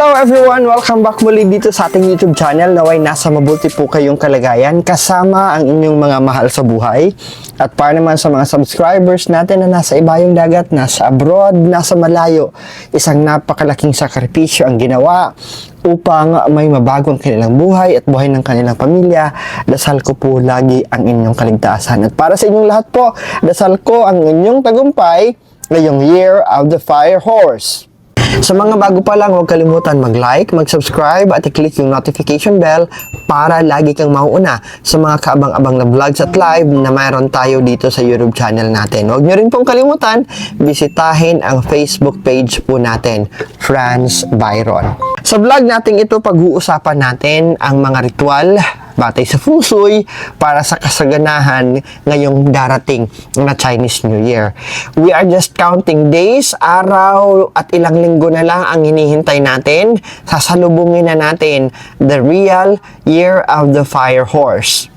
Hello everyone! Welcome back muli dito sa ating YouTube channel. Naway nasa mabuti po kayong kalagayan kasama ang inyong mga mahal sa buhay. At para naman sa mga subscribers natin na nasa ibayong dagat, nasa abroad, nasa malayo, isang napakalaking sakripisyo ang ginawa upang may mabago ang kanilang buhay at buhay ng kanilang pamilya. Dasal ko po lagi ang inyong kaligtasan. At para sa inyong lahat po, dasal ko ang inyong tagumpay ngayong Year of the Fire Horse. Sa mga bago pa lang, huwag kalimutan mag-like, mag-subscribe at i-click yung notification bell para lagi kang mauuna sa mga kaabang-abang na vlogs at live na mayroon tayo dito sa YouTube channel natin. Huwag nyo rin pong kalimutan, bisitahin ang Facebook page po natin, Franz Byron. Sa vlog natin ito, pag-uusapan natin ang mga ritual batay sa Feng Shui para sa kasaganahan ngayong darating na Chinese New Year. We are just counting days, araw at ilang linggo na lang ang hinihintay natin. Sasalubungin na natin the real Year of the Fire Horse.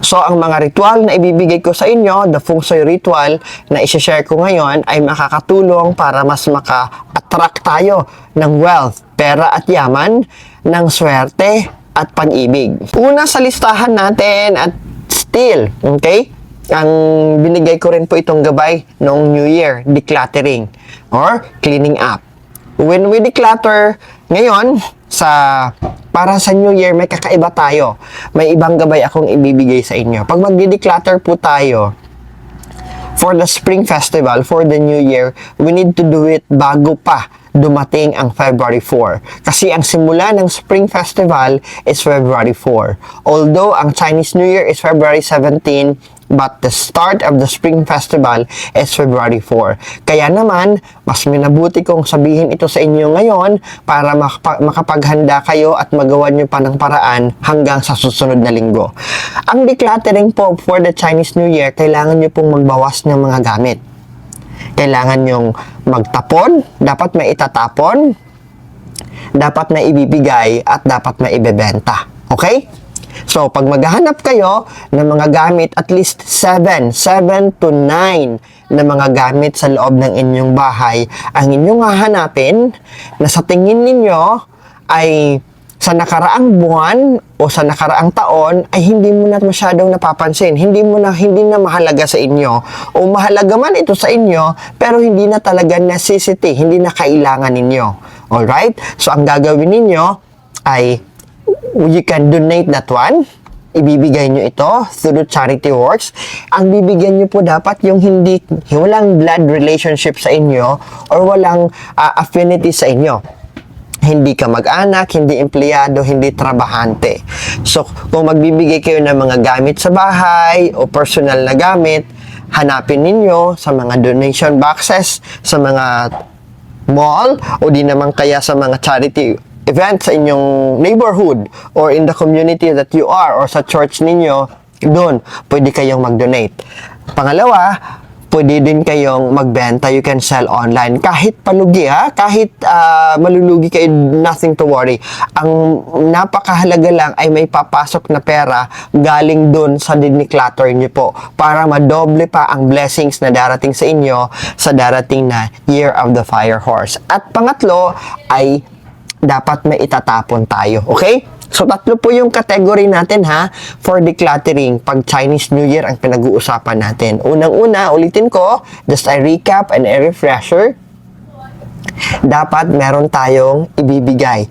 So, ang mga ritual na ibibigay ko sa inyo, the Feng Shui ritual na isi-share ko ngayon ay makakatulong para mas maka-attract tayo ng wealth, pera at yaman, ng swerte at pag-ibig. Una sa listahan natin at still, okay? Ang binigay ko rin po itong gabay noong New Year, decluttering or cleaning up. When we declutter ngayon, para sa New Year, may kakaiba tayo. May ibang gabay akong ibibigay sa inyo. Pag magdi-declutter po tayo, for the Spring Festival, for the New Year, we need to do it bago pa dumating ang February 4. Kasi ang simula ng Spring Festival is February 4. Although ang Chinese New Year is February 17, but the start of the Spring Festival is February 4. Kaya naman, mas minabuti kong sabihin ito sa inyo ngayon para makapaghanda kayo at magawa nyo pa ng paraan hanggang sa susunod na linggo. Ang decluttering po for the Chinese New Year, kailangan nyo pong magbawas ng mga gamit. Kailangan nyong magtapon, dapat may itatapon, dapat may ibibigay, at dapat may ibebenta. Okay? So, pag maghahanap kayo ng mga gamit, at least 7 to 9 na mga gamit sa loob ng inyong bahay, ang inyong hahanapin na sa tingin ninyo ay sa nakaraang buwan o sa nakaraang taon ay hindi mo na masyadong napapansin, hindi na mahalaga sa inyo, o mahalaga man ito sa inyo pero hindi na talaga necessity, hindi na kailangan ninyo. Alright? So ang gagawin ninyo ay you can donate that one. Ibibigay nyo ito through charity works. Ang bibigyan nyo po dapat yung walang blood relationship sa inyo or walang affinity sa inyo. Hindi ka mag-anak, hindi empleyado, hindi trabahante. So, kung magbibigay kayo ng mga gamit sa bahay o personal na gamit, hanapin ninyo sa mga donation boxes, sa mga mall, o di naman kaya sa mga charity events sa inyong neighborhood or in the community that you are or sa church ninyo, doon pwede kayong mag-donate. Pangalawa, pwede din kayong magbenta. You can sell online. Kahit palugi, kahit malulugi kayo, nothing to worry. Ang napakahalaga lang ay may papasok na pera galing dun sa declutter nyo po para madoble pa ang blessings na darating sa inyo sa darating na Year of the Fire Horse. At pangatlo ay dapat may itatapon tayo. Okay? So, tatlo po yung category natin for decluttering pag Chinese New Year ang pinag-uusapan natin. Unang-una, ulitin ko, just a recap and a refresher. Dapat meron tayong ibibigay.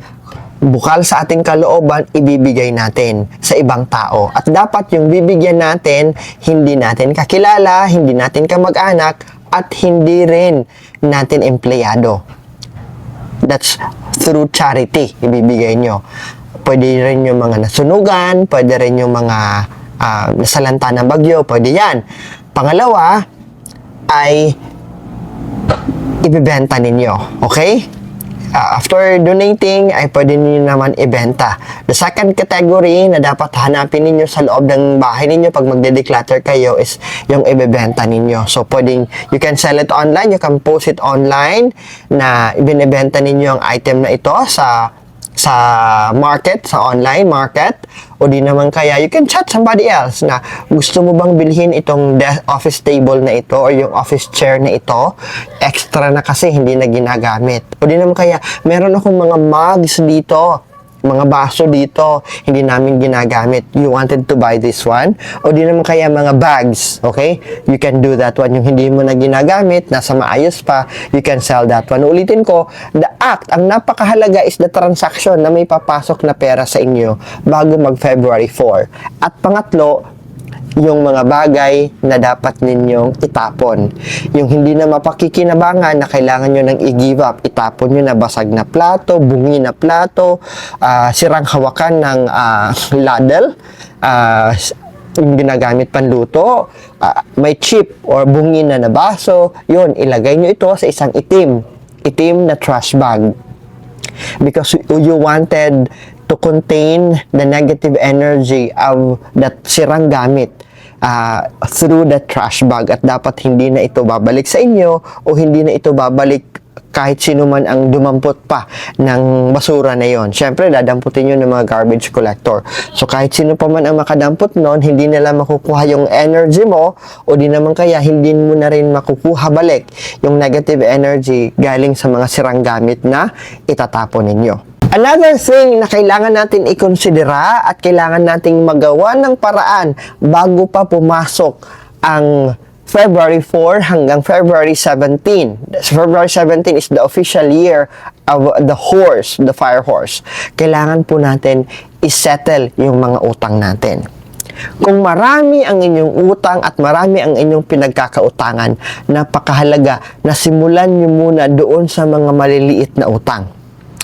Bukal sa ating kalooban, ibibigay natin sa ibang tao. At dapat yung bibigyan natin, hindi natin kakilala, hindi natin kamag-anak, at hindi rin natin empleyado. That's through charity, ibibigay nyo. Pwede rin yung mga nasunugan, pwede rin yung mga nasalanta ng bagyo, pwede yan. Pangalawa, ay ibibenta ninyo. Okay? After donating, ay pwede ninyo naman ibenta. The second category na dapat hanapin ninyo sa loob ng bahay ninyo pag magde-declutter kayo is yung ibibenta ninyo. So, you can sell it online, you can post it online na ibinibenta ninyo ang item na ito sa sa market, sa online market, o di naman kaya you can chat somebody else na gusto mo bang bilhin itong office table na ito or yung office chair na ito, extra na kasi hindi na ginagamit. O di naman kaya meron akong mga mugs dito, mga baso dito, hindi namin ginagamit. You wanted to buy this one? O di naman kaya mga bags, okay? You can do that one. Yung hindi mo na ginagamit, nasa maayos pa, you can sell that one. Ulitin ko, the act, ang napakahalaga is the transaction na may papasok na pera sa inyo bago mag-February 4. At pangatlo, yung mga bagay na dapat ninyong itapon. Yung hindi na mapakikinabangan na kailangan nyo nang i-give up. Itapon nyo na basag na plato, bungi na plato, sirang hawakan ng ladle, yung ginagamit panluto, may chip or bungi na baso, yun, ilagay nyo ito sa isang itim na trash bag. Because you wanted to contain the negative energy of that sirang gamit through the trash bag, at dapat hindi na ito babalik sa inyo o hindi na ito babalik kahit sino man ang dumampot pa ng basura na yon. Siyempre, dadamputin yun ng mga garbage collector. So, kahit sino pa man ang makadampot nun, hindi nila makukuha yung energy mo o di naman kaya hindi mo na rin makukuha balik yung negative energy galing sa mga sirang gamit na itatapon ninyo. Another thing na kailangan natin ikonsidera at kailangan nating magawa ng paraan bago pa pumasok ang February 4 hanggang February 17. February 17 is the official year of the horse, the fire horse. Kailangan po natin isettle yung mga utang natin. Kung marami ang inyong utang at marami ang inyong pinagkakautangan, napakahalaga na simulan nyo muna doon sa mga maliliit na utang.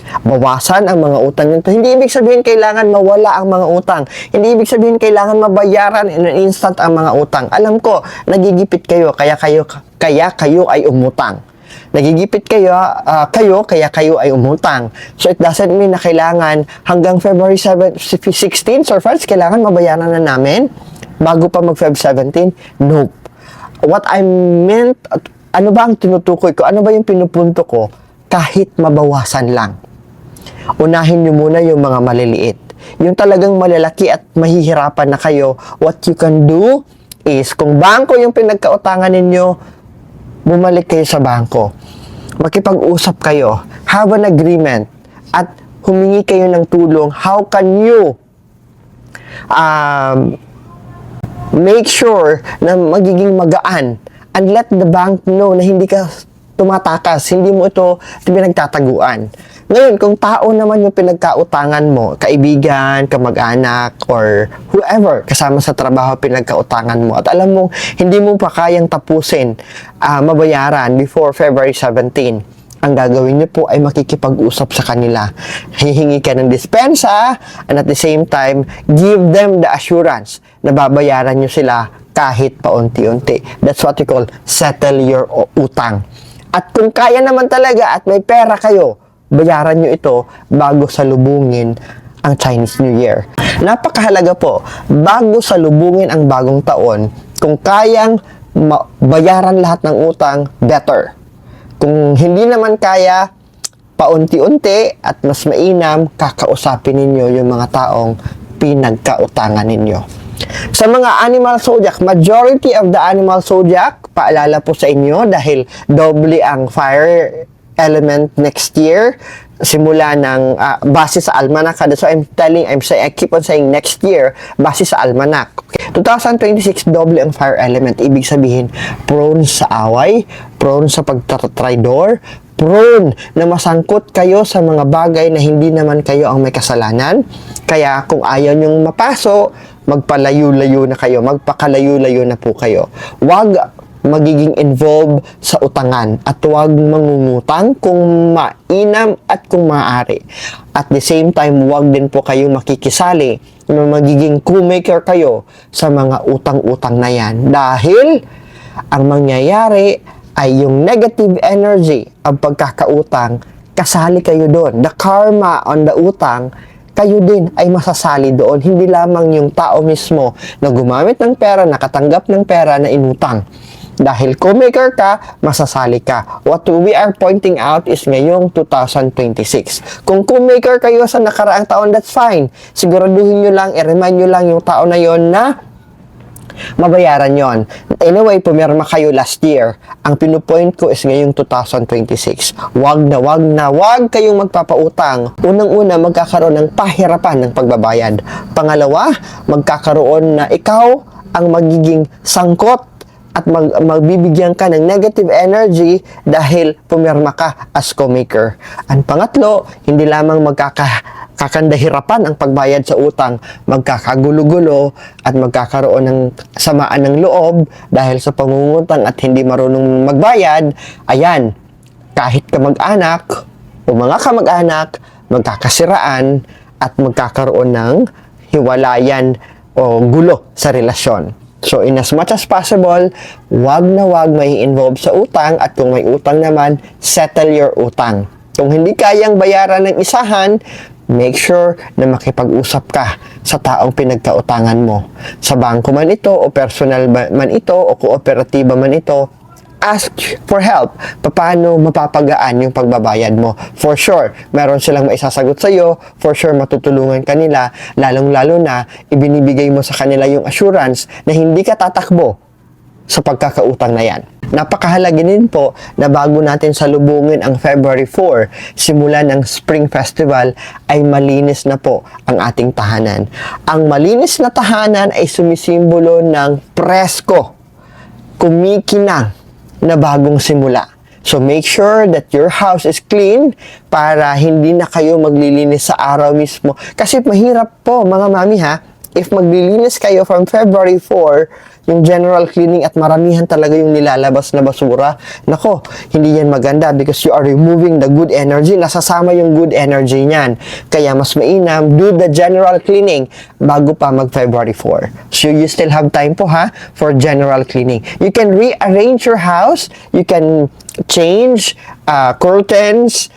Bawasan ang mga utang nito. Hindi ibig sabihin kailangan mawala ang mga utang. Hindi ibig sabihin kailangan mabayaran in an instant ang mga utang. Alam ko, nagigipit kayo, kaya kayo ay umutang. Nagigipit kayo, kaya kayo ay umutang. So, it doesn't mean na kailangan hanggang February 16, Sir Franz, kailangan mabayaran na namin bago pa mag-Feb 17? Nope. What I meant, ano ba ang tinutukoy ko? Ano ba yung pinupunto ko? Kahit mabawasan lang. Unahin nyo muna yung mga maliliit. Yung talagang malalaki at mahihirapan na kayo, what you can do is, kung bangko yung pinagkautangan ninyo, bumalik kayo sa bangko. Makipag-usap kayo, have an agreement, at humingi kayo ng tulong. How can you make sure na magiging magaan and let the bank know na hindi ka tumatakas, hindi mo ito pinagtataguan. Ngayon, kung tao naman yung pinagkautangan mo, kaibigan, kamag-anak, or whoever, kasama sa trabaho pinagkautangan mo, at alam mong hindi mo pa kayang tapusin, mabayaran before February 17, ang gagawin niyo po ay makikipag-usap sa kanila. Hihingi ka ng dispensa, and at the same time, give them the assurance na babayaran niyo sila kahit paunti-unti. That's what we call settle your utang. At kung kaya naman talaga at may pera kayo, bayaran nyo ito bago salubungin ang Chinese New Year. Napakahalaga po, bago salubungin ang bagong taon, kung kayang bayaran lahat ng utang, better. Kung hindi naman kaya, paunti-unti at mas mainam, kakausapin ninyo yung mga taong pinagkautangan ninyo. Sa mga animal zodiac, majority of the animal zodiac, paalala po sa inyo dahil doble ang fire element next year, simula ng base sa almanac. So I keep on saying next year, base sa almanac. 2026, doble ang fire element. Ibig sabihin, prone sa away, prone sa pagtatraidor, prone na masangkot kayo sa mga bagay na hindi naman kayo ang may kasalanan. Kaya kung ayaw nyong mapaso, magpalayo-layo na kayo, magpakalayo-layo na po kayo. Huwag magiging involved sa utangan at huwag mangungutang kung mainam at kung maaari. At the same time, huwag din po kayo makikisali na magiging co-maker kayo sa mga utang-utang na yan. Dahil ang mangyayari ay yung negative energy ang pagkakautang, kasali kayo doon. The karma on the utang, kayo din ay masasali doon. Hindi lamang yung tao mismo na gumamit ng pera, nakatanggap ng pera na inutang. Dahil co-maker ka, masasali ka. What we are pointing out is ngayong 2026. Kung co-maker kayo sa nakaraang taon, that's fine. Siguraduhin nyo lang, i-remind nyo lang yung tao na yon na mabayaran yon. Anyway, pumirma kayo last year. Ang pinupoint ko is ngayong 2026. Wag kayong magpapautang. Unang-una, magkakaroon ng pahirapan ng pagbabayad. Pangalawa, magkakaroon na ikaw ang magiging sangkot at magbibigyan ka ng negative energy dahil pumirma ka as co-maker. Ang pangatlo, hindi lamang kakandahirapan ang pagbayad sa utang, magkakagulo-gulo at magkakaroon ng samaan ng loob dahil sa pangungutang at hindi marunong magbayad. Ayan, kahit kamag-anak o mga kamag-anak, magkakasiraan at magkakaroon ng hiwalayan o gulo sa relasyon. So, in as much as possible, wag may involve sa utang at kung may utang naman, settle your utang. Kung hindi kayang bayaran ng isahan, make sure na makipag-usap ka sa taong pinagkautangan mo. Sa bangko man ito, o personal man ito, o kooperatiba man ito, ask for help. Paano mapapagaan yung pagbabayad mo? For sure, meron silang maisasagot sa iyo. For sure, matutulungan kanila. Lalong-lalo na, ibinibigay mo sa kanila yung assurance na hindi ka tatakbo sa pagkakautang na yan. Napakahalaga din po na bago natin salubungin ang February 4, simula ng Spring Festival, ay malinis na po ang ating tahanan. Ang malinis na tahanan ay sumisimbolo ng presko, kumikinang, na bagong simula. So, make sure that your house is clean para hindi na kayo maglilinis sa araw mismo. Kasi mahirap po, mga mami ha, if maglilinis kayo from February 4, yung general cleaning at maramihan talaga yung nilalabas na basura, nako, hindi yan maganda because you are removing the good energy. Nasasama yung good energy niyan. Kaya mas mainam, do the general cleaning bago pa mag-February 4. So, you still have time po ha for general cleaning. You can rearrange your house. You can change curtains,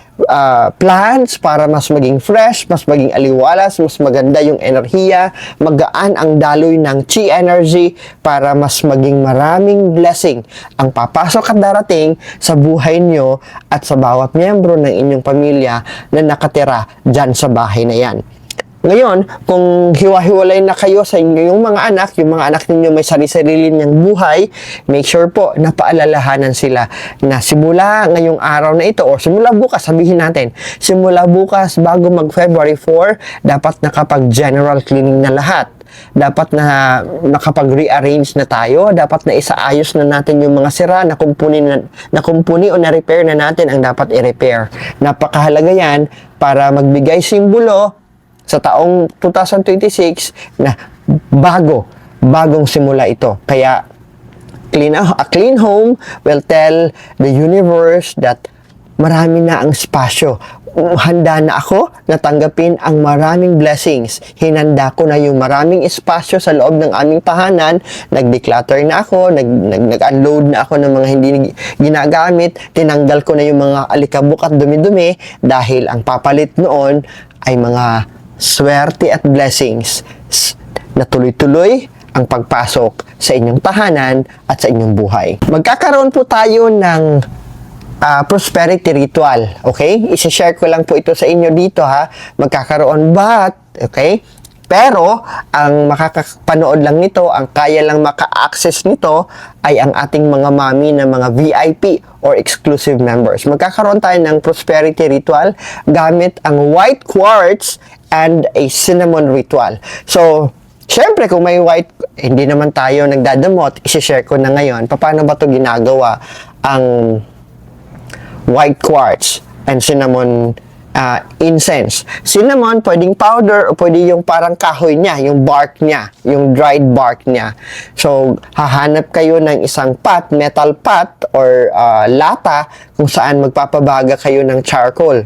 plants para mas maging fresh, mas maging aliwalas, mas maganda yung enerhiya, magaan ang daloy ng chi energy para mas maging maraming blessing ang papasok at darating sa buhay nyo at sa bawat miyembro ng inyong pamilya na nakatira dyan sa bahay na yan. Ngayon, kung hiwa-hiwalay na kayo sa inyong mga anak ninyo may sarili-sarili niyang buhay, make sure po na paalalahanan sila na simula ngayong araw na ito o simula bukas, sabihin natin, simula bukas bago mag-February 4, dapat nakapag-general cleaning na lahat. Dapat na nakapag-rearrange na tayo, dapat na isaayos na natin yung mga sira na kumpuni o na-repair na natin ang dapat i-repair. Napakahalaga yan para magbigay simbolo sa taong 2026 na bagong simula ito. Kaya a clean home will tell the universe that marami na ang espasyo. Handa na ako na tanggapin ang maraming blessings. Hinanda ko na yung maraming espasyo sa loob ng aming tahanan. Nag-declutter na ako, nag-unload na ako ng mga hindi ginagamit. Tinanggal ko na yung mga alikabok at dumi-dumi dahil ang papalit noon ay mga swerte at blessings na tuloy-tuloy ang pagpasok sa inyong tahanan at sa inyong buhay. Magkakaroon po tayo ng prosperity ritual, okay? I-share ko lang po ito sa inyo dito ha. Magkakaroon okay? Pero, ang makakapanood lang nito, ang kaya lang maka-access nito, ay ang ating mga mami na mga VIP or exclusive members. Magkakaroon tayo ng prosperity ritual gamit ang white quartz and a cinnamon ritual. So, syempre, kung may white, hindi naman tayo nagdadamot, isi-share ko na ngayon. Paano ba ito ginagawa? Ang white quartz and cinnamon incense. Cinnamon, pwedeng powder o pwede yung parang kahoy niya, yung bark niya, yung dried bark niya. So, hahanap kayo ng isang metal pot or lata kung saan magpapabaga kayo ng charcoal.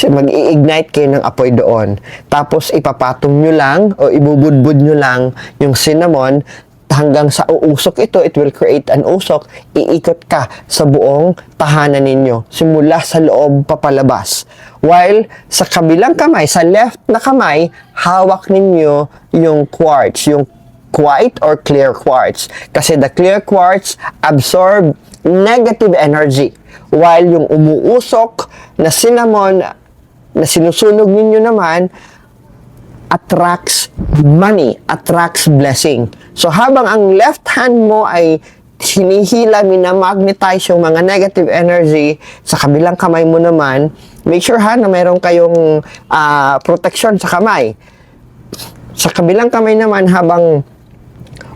Mag-i-ignite kayo ng apoy doon. Tapos, ipapatong nyo lang o ibubudbud nyo lang yung cinnamon hanggang sa uusok ito, it will create an usok, iikot ka sa buong tahanan ninyo, simula sa loob papalabas. While sa kabilang kamay, sa left na kamay, hawak ninyo yung quartz, yung white or clear quartz. Kasi the clear quartz absorb negative energy, while yung umuusok na cinnamon na sinusunog ninyo naman attracts money, attracts blessing. So habang ang left hand mo ay hinihila, minamagnetize yung mga negative energy, sa kabilang kamay mo naman, make sure na mayroon kayong protection sa kamay. Sa kabilang kamay naman, habang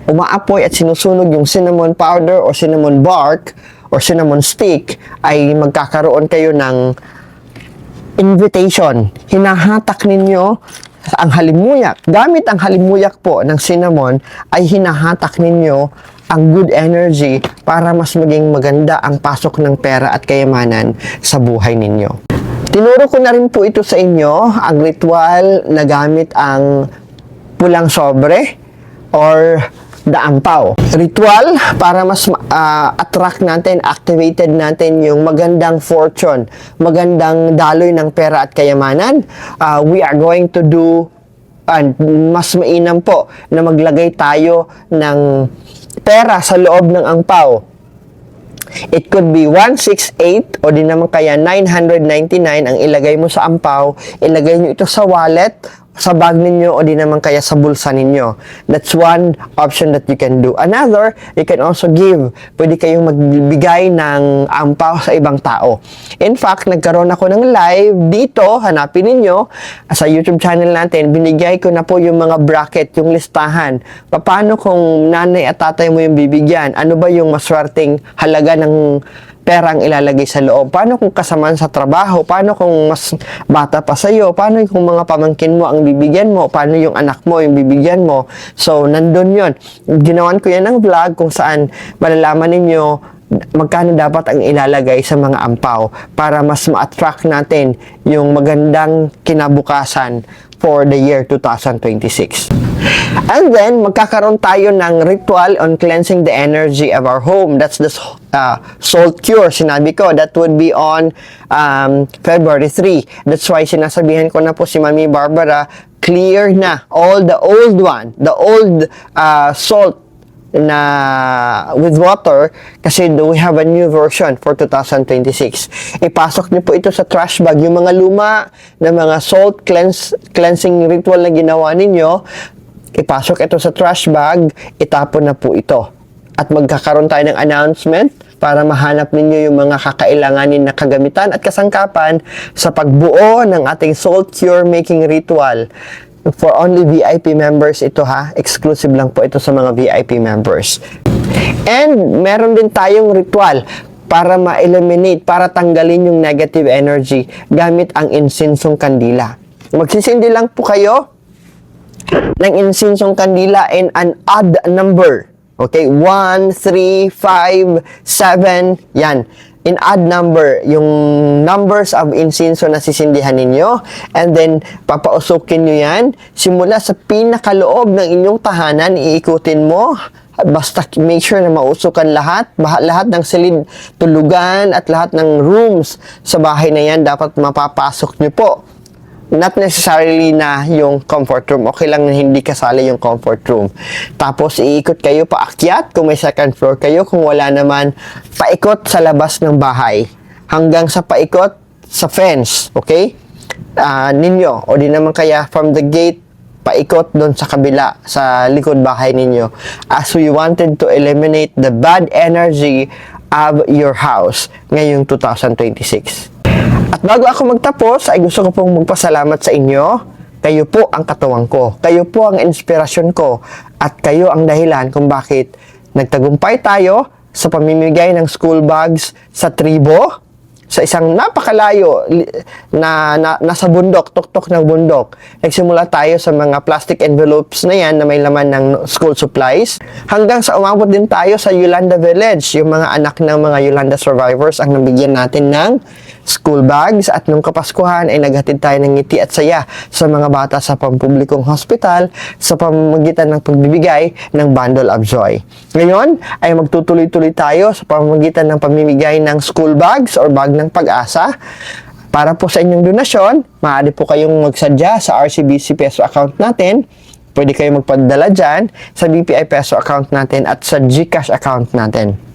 umaapoy at sinusunog yung cinnamon powder o cinnamon bark or cinnamon stick, ay magkakaroon kayo ng invitation. Hinahatak ninyo ang halimuyak. Gamit ang halimuyak po ng cinnamon, ay hinahatak ninyo ang good energy para mas maging maganda ang pasok ng pera at kayamanan sa buhay ninyo. Tinuro ko na rin po ito sa inyo, ang ritual na gamit ang pulang sobre or daampaw. Ritual para mas attract natin, activated natin yung magandang fortune, magandang daloy ng pera at kayamanan. We are going to do, mas mainam po na maglagay tayo ng pera sa loob ng angpaw. It could be 168 o di naman kaya 999 ang ilagay mo sa ampaw, ilagay nyo ito sa wallet, sa bag ninyo o di naman kaya sa bulsa ninyo. That's one option that you can do. Another, you can also give. Pwede kayong magbibigay ng ampaw sa ibang tao. In fact, nagkaroon ako ng live dito, hanapin ninyo, sa YouTube channel natin, binigay ko na po yung mga bracket, yung listahan. Paano kung nanay at tatay mo yung bibigyan? Ano ba yung maswerteng halaga ng perang ilalagay sa loob? Paano kung kasamaan sa trabaho? Paano kung mas bata pa sa'yo? Paano kung mga pamangkin mo ang bibigyan mo? Paano yung anak mo yung bibigyan mo? So, nandun yun. Ginawan ko yan ng vlog kung saan malalaman ninyo magkano dapat ang ilalagay sa mga ampaw para mas ma-attract natin yung magandang kinabukasan for the year 2026. And then, magkakaroon tayo ng ritual on cleansing the energy of our home. That's the salt cure. Sinabi ko, that would be on February 3. That's why sinasabihan ko na po si Mami Barbara, clear na all the old one, the old salt na with water, kasi we have a new version for 2026. Ipasok niyo po ito sa trash bag, yung mga luma na mga salt cleansing ritual na ginawa ninyo, ipasok ito sa trash bag, itapon na po ito. At magkakaroon tayo ng announcement para mahanap ninyo yung mga kakailanganin na kagamitan at kasangkapan sa pagbuo ng ating salt cure making ritual. For only VIP members ito exclusive lang po ito sa mga VIP members. And meron din tayong ritual para ma-eliminate, para tanggalin yung negative energy gamit ang insinsong kandila. Magsisindi lang po kayo ng insinsong kandila in an odd number. Okay, 1, 3, 5, 7, yan. In odd number, yung numbers of insinso na sisindihan ninyo, and then papausukin nyo yan, simula sa pinakaloob ng inyong tahanan, iikutin mo, basta make sure na mausukan lahat ng silid, tulugan, at lahat ng rooms sa bahay na yan, dapat mapapasok nyo po. Not necessarily na yung comfort room. Okay lang na hindi kasali yung comfort room. Tapos, iikot kayo paakyat kung may second floor kayo. Kung wala naman, paikot sa labas ng bahay. Hanggang sa paikot sa fence. Okay? Ninyo. O di naman kaya from the gate, paikot doon sa kabila, sa likod bahay ninyo. As we wanted to eliminate the bad energy of your house ngayong 2026. At bago ako magtapos, ay gusto ko pong magpasalamat sa inyo. Kayo po ang katuwang ko. Kayo po ang inspirasyon ko. At kayo ang dahilan kung bakit nagtagumpay tayo sa pamimigay ng school bags sa tribo, sa isang napakalayo na nasa bundok, tuktok ng bundok. Nagsimula tayo sa mga plastic envelopes na yan na may laman ng school supplies. Hanggang sa umabot din tayo sa Yolanda Village. Yung mga anak ng mga Yolanda survivors ang nabigyan natin ng school bags, at nung Kapaskuhan ay naghatid tayo ng ngiti at saya sa mga bata sa pampublikong hospital sa pamamagitan ng pagbibigay ng Bundle of Joy. Ngayon ay magtutuloy-tuloy tayo sa pamamagitan ng pamimigay ng school bags or bag ng pag-asa. Para po sa inyong donasyon, maaari po kayong magsadya sa RCBC Peso account natin. Pwede kayo magpadala dyan sa BPI Peso account natin at sa GCash account natin.